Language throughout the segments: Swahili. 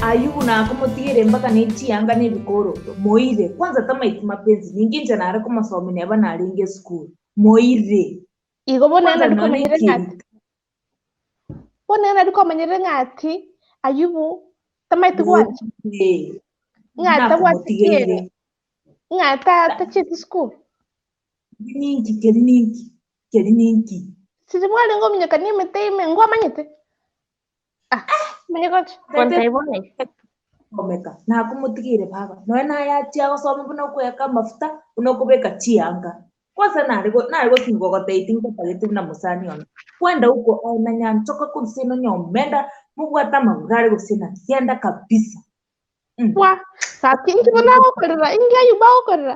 Ayubu na kumutire mpaka nichianga nebikoro moire kwanza tamaiti mapenzi ninginja nari kumasomo neba naringe school moire igo bonena dukomanyire ngati bonena dukomanyire ngati Ayubu tamaiti gwacho ngata gwatikere ngata tachiti school ninki keri ninki sisi mwali ngomnya kanime teime ngwamanyite manyikoch kontebone omeka na kumutigire baba noe na yatia gosoma buno kweka mafuta buno kubeka chianga kwanza narigo singo goteiti ngotagete na musani ona kwenda huko na nyanchoka kunsino nyomenda mugwata magari gusina kienda kabisa wa sakingi bona okorera ingi Ayuba okorera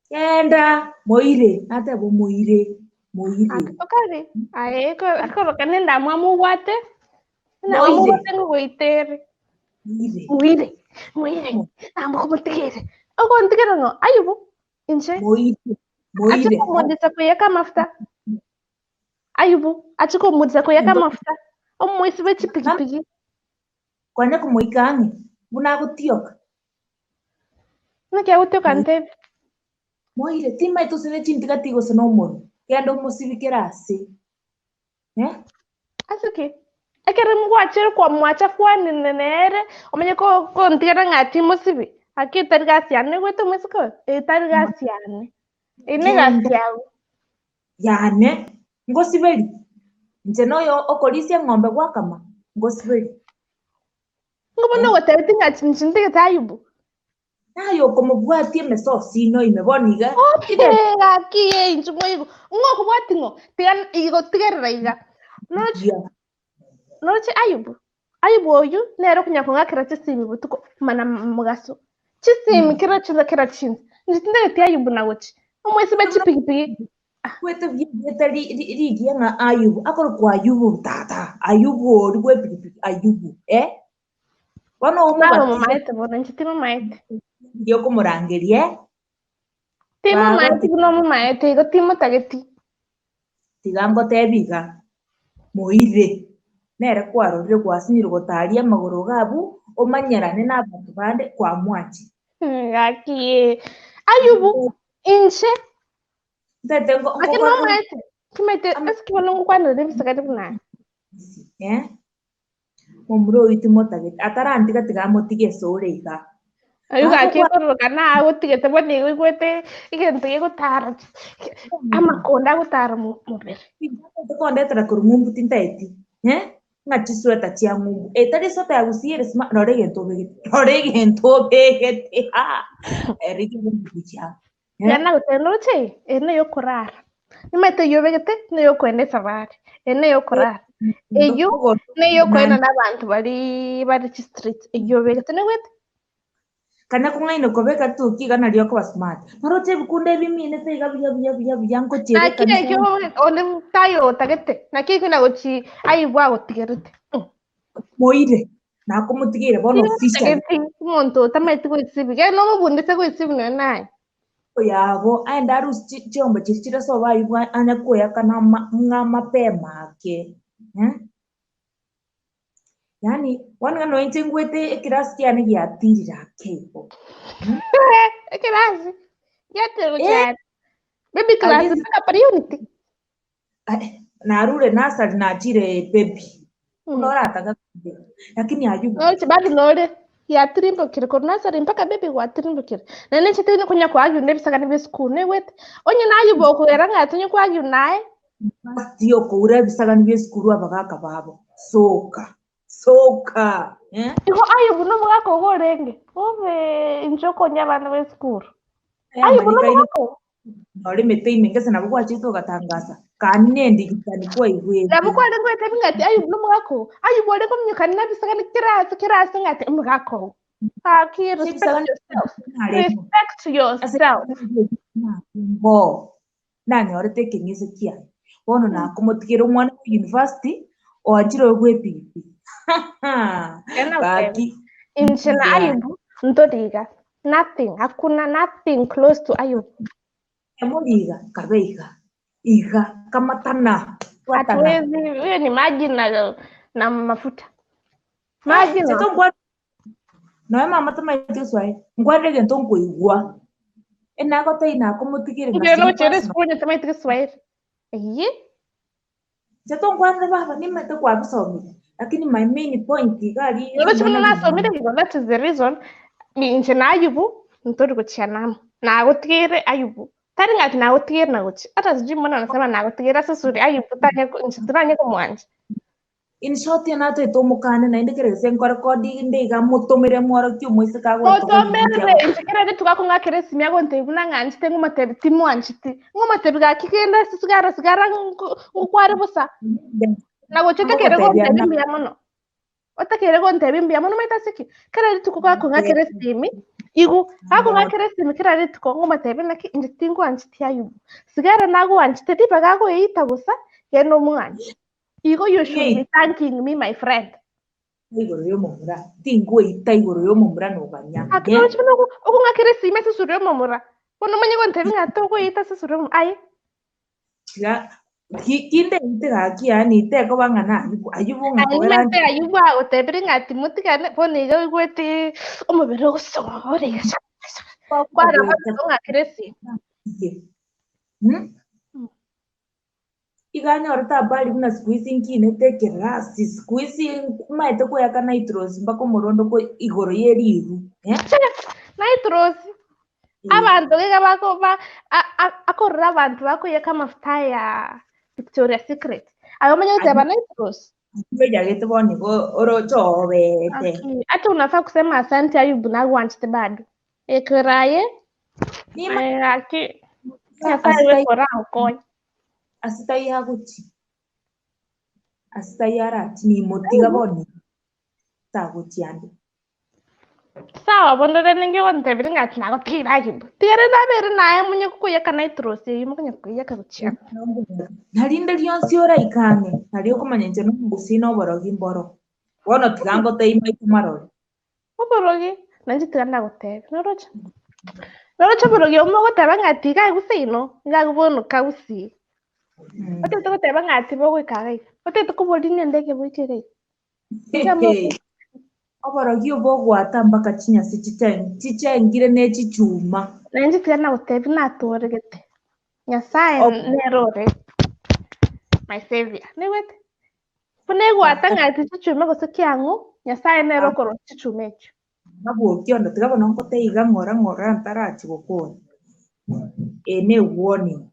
kenda moire ate bo moire okare aeko akoro kanenda mwamu gwate na mwamu gwate ngoitere moire amo kumutigire okontigire no Ayubu inche moire achikomudisa kuyeka mafuta Ayubu achikomudisa kuyeka mafuta omwisi bechipikipiki kwane kumuikangi buna gutioka nake gutioka ntebe moire tima itusine chintika tigo sinomono kendo musibikira ase asiki ekere mugwachire kwa mwacha fwani nenere omenye ko ntigera ngati musibi akitari gasiane gwetu musiko etari gasiane ine gasiago yane ngosibeli nje noyo okolisia ng'ombe gwakama ngosibeli ngobono gotebi ngati nchindike ta Ayubu nayo komubwatie mesosi no imeboniga gakie inchumwe ngoko bwatingo tigan igo tigerera iga noche Ayubu oyu nero kunyakonga kira chisimi butuko mana mugaso chisimi kira chinzi nditinde ti Ayubu na gochi omwesi bechipigipigi kwete vyeta ligia nga Ayubu akoro kwa Ayubu tata Ayubu ori kwe pigipigi Ayubu wana maete bona nchitima maete ndio kumurangerie timo maete no maete igo timo tageti tigango tebiga moire nere kwarorire gwasinyire gotaria magoro gabu omanyerane n'abantu bande kwa mwachi gakie Ayubu inche tete ngo akino maete kimete aski bolongo kwano rebisagade buna omuro uitimo tageti atarantiga tigamotige soreiga ayuga akekoroka nawe tigete bone gwete igento yegutara amakonda gutara mubere konde tra kurumumbu tintaeti ngati sweta tia ngumbu etari sota ya gusiere sma norege begete erike bucha yana gutenoche ene yokorara nimete yobegete ne yokwende sabari ene yokorara eyo ne yokwenda n'abantu bari street eyobegete ne gwete kana kungaino kobeka tu kigana lyo kwa smart maroche bikunde bimine teiga biya ngo chere nakire kyo one tayo tagete nakire kuna gochi Ayubu gotigerete moire nakumutigire bono fisha monto tamete gwisibi ge no mubundise gwisibi no naye yabo aenda rusi chombo chichira so Ayubu anakoya kana mapema ke yani wanga no intengwete ekirasi yani yatirira kepo ekirasi yatero cyane baby class na priority narure nasari nachire baby unorataga lakini Ayubu no chibadi nore yatirimbo kire ko nasari mpaka baby watirimbo kire nene chitini kunya kwa Ayubu nebisaka ne school ne wete onye na Ayubu ko era ngatunye kwa Ayubu naye ndio ko ure bisaka ne school abagaka babo soka iho Ayubu no mwako gorenge ove injoko nyabana be school Ayubu no mwako nori mete imengesa nabo kwachito gatangasa kanendi kitani kwa igwe nabo kwa ngo ete ngati Ayubu no mwako Ayubu ole komnyuka na bisaka ne kirasi ngati mwako respect yourself bo nani ore taking is kia bono na kumutikira umwana ku university oanjiro gwepipi baki inchina Ayubu ntodiga nothing hakuna nothing close to Ayubu emoliga kabeiga iga kamatana hatuwezi hiyo ni maji na mafuta maji na No mama tamaite swai. Ngwande gento ngwigwa. Enako teina kumutikire na Ndio lo sini chere personal. sponya tamai Kiswahili. Jato ngwande baba nimete kwa bisomi. Lakini my main point gari Lolo chimuna mana naso mire kigo, that is the reason nje na ayubu ntori kuchianam na gotigere ayubu tari ngati na gotigere na gochi hata sijui mbona anasema na gotigere sasa ayubu tanye nje turanye kumwanje in short yana to mukane na indikere senkor kodi ndiga mutumire mwaro kyumwise kagwa to motomere nje kera tugakunga kere simya gonte buna nganje tengu matebe timwanjiti ngo matebe ga kigenda sigara ngukware busa na gochete kere gonte bimya mono otakere gonte bimya mono metasiki kera tukuga kunga kere simi igu ako ngakere simi kera rituko ngo matebe naki injitingu anjiti ayubu sigara nago anjiti tipa gago eita gusa keno mwanje igo you should be thanking me my friend igoro yo mumura tingu eita igoro yo mumura no banya akino chino oku ngakere simi susuru yo mumura kono manye gonte bingato go eita susuru ai ya kinde ite ki ani te ko bangana ayubu ngakora mente ayubu ago tebiri ngati mutikane pone igo igwete omubere gusore kwara ngakere simi ikanyorta habari kuna siku hizi ingine tekerasi siku hizi maite kuyaka nitrosi mpaka murondo ko igoro yeriru nitrosi abantu keka akorora abantu bakuyeka amafuta ya Victoria's Secret ayo manya uteba nitrosi jagete boni go orochobete hata unafaa kusema asante Ayubu na wanchite bado ekeraye aki sasa iwe kora ukoi asitai haguti asitai arati ni motiga boni taguti ande sawa bondore ninge wonte biringa tinago tira Ayubu tigere na bere naye munye kukuyeka nitrosi yimu kanya kuyeka guchia narinde lyonsi ora ikange nari okumanya nje no gusina oborogi mboro wono tigango teima itumarore oborogi nanji tiganda gutebe norocha borogi omo guteba ngati kai gusino ngagubonu kausi otete guteba ngati bogo ikagai otete kubodi ndege bwikire oborogi obogwata mpaka chinyasi chichengire nechichuma nanji tiganda gutebi naturegete nyasaye nerore my savior niwete punegwata ngati chichume gusikiangu nyasaye nero koro chichumecho nabwokiondo tigabona nkoteiga ng'ora ntarachi gukuna ene warning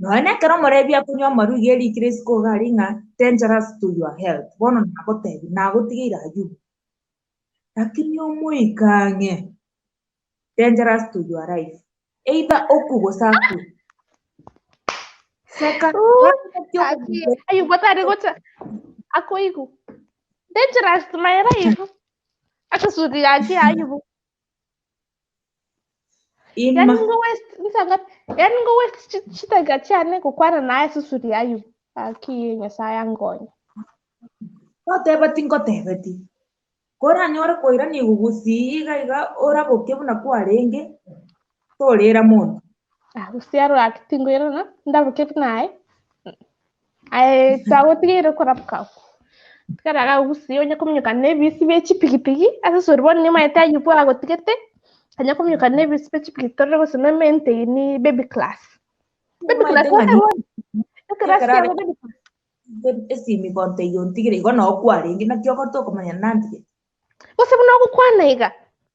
none kero morebi akunywa maru gerikire siko gari ng'a dangerous to your health bono nagotebi nagotigeira Ayubu lakini omoikang'e dangerous to your life either okugosaku seka Ayubu atari gocha akoigu dangerous to my life atasudi yake Ayubu yani ngo west chitaga chane kukwana naye susuri Ayubu aki Nyasaye ngonya tebeti kora nyore koira ni gugusiga iga ora gukibuna kwarenge torera mundu usiaro akitingo yana ndabukibnaye ai tagotigire korapka karaga gusiyo nyakumnyuka nebisi bechipigipigi asusuri bonni maite Ayubu agotigete kanya kumnyuka nebisi bechipigipigi torre gusome maintain baby class esimi konte yontigire igo no kwarenge nakio gotokomanya nandige gose buno gukwana iga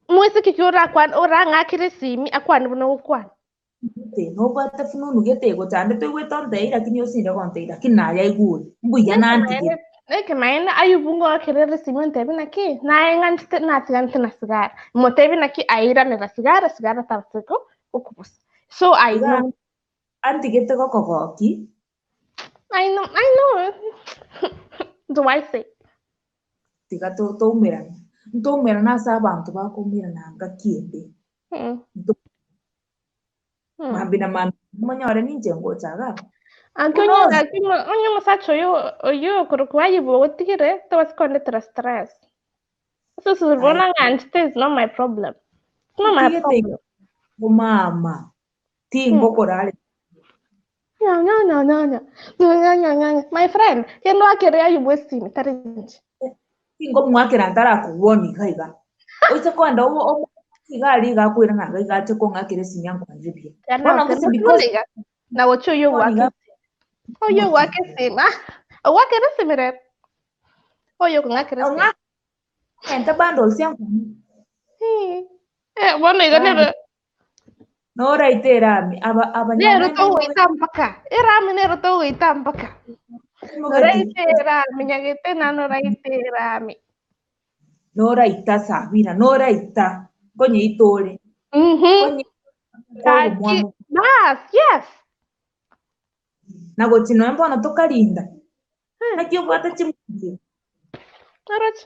mwese kikiora ora ngakire simi akwani buno gukwana no bata fununu getego tande twigwetonde lakini osinde konte lakini naye iguri mbuya nandige Eke maina Ayubu ngo akerere simi ntebi naki naye ngante natigante na sigara motebi naki aira ne sigara tatsiko ukubusa so I know antigete gokogoki I know do I say tiga ntomera nasa abantu bakumira nanga kiende mambina manyore ninje ngochaga onye musacho yo kuruku Ayubu otigire tawasikonde stress so bona ngante is not my problem it's not my problem mama tingo korale no my friend kendo akere Ayubu simi tarinje ingomwakira ntara kuwoni kaiga oise kwenda o igari gakwira nanga igache kongakire sinyangu anjibia bona nguse because na wocho yo wake oyo wake sima wake resimire oyo kongakire sima enta bundles yangu bona igane nora iterami nero to witampaka irami nero to witampaka nora iterami nyagete na nora iterami nora ita sabina nora ita konye itore konye yes nago chino mbona tokalinda nakyo bwata chimuzi noroch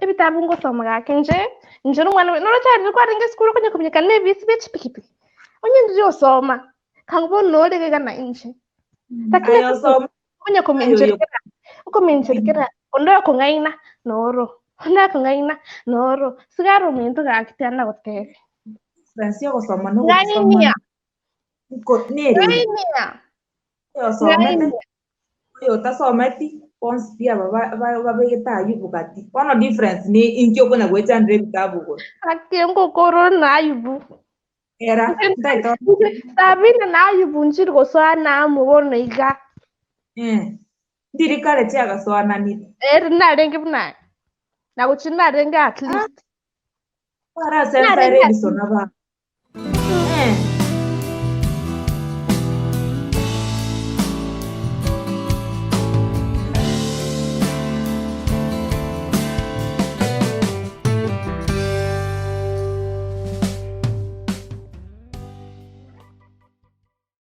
ebitabu ngosoma gake nje n'umwana noroch ari kwa ringe school konye kumyeka ne bisi pikipi onye ndi osoma kangbo nore ga na inje takile soma konye kuminjirikira ukuminjirikira ondo ko ngaina noro onda ko ngaina noro sigaro mintu ga kitana goteke Francio gusoma no ngainia ko nere ngainia yo somete yo tasometi pons pia baba begeta yubugati ono difference ni inkyo kuna gwecha ndre bitabu go akengo koro na ayubu era ndaito sabina na ayubu njiri go sana mubona iga ndiri kale tia gaswana ni na renge buna na guchina renge at least para sensa ready sona ba